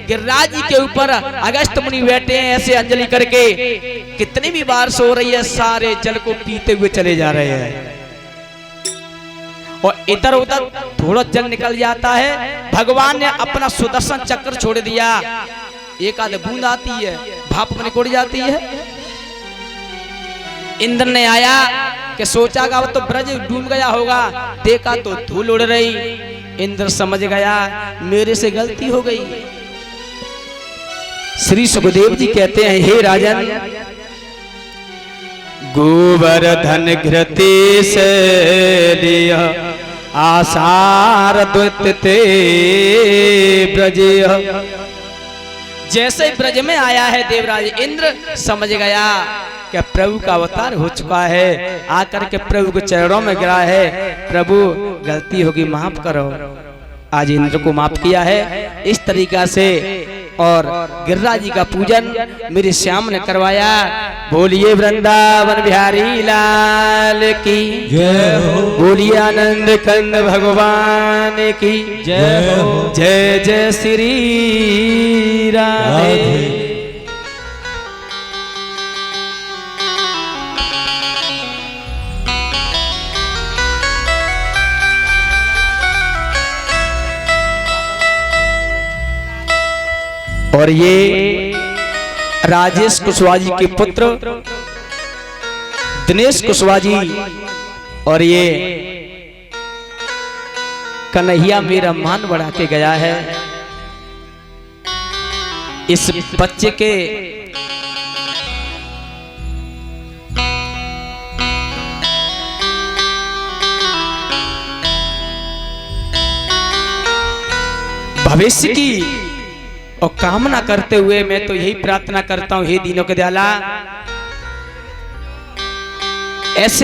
गिरिराज जी के ऊपर अगस्त मुनि बैठे हैं ऐसे अंजलि करके, कितनी भी बारिश हो रही है सारे जल को पीते हुए चले जा रहे हैं और इधर उधर थोड़ा जल निकल जाता है। भगवान ने अपना सुदर्शन चक्र छोड़ दिया, एक आध बूंद आती है, भाप में निकल जाती है। इंद्र ने आया कि सोचा कि अब तो ब्रज डूब गया होगा, देखा तो धूल उड़ रही। इंद्र समझ गया मेरे से गलती हो गई। श्री सुखदेव जी कहते हैं, हे राजन, गोवर्धन घृति से लिया आसार द्वित ब्रज। जैसे ब्रज में आया है देवराज इंद्र, समझ गया कि प्रभु का अवतार हो चुका है, आकर के प्रभु के चरणों में गिरा है, प्रभु गलती होगी माफ करो। आज इंद्र को माफ किया है इस तरीका से, और गिरिराज जी का पूजन मेरे श्याम ने करवाया। बोलिए वृंदावन बिहारी लाल की जय हो, बोलिए आनंद कंद भगवान की जय हो, जय जय श्री राधे। और ये राजेश कुशवाहा जी के पुत्र दिनेश कुशवाहा जी, और ये कन्हैया मेरा मान बढ़ा के गया है। इस बच्चे के भविष्य की और कामना करते हुए मैं तो यही प्रार्थना करता हूं, हे दीनों के दयाला, ऐसे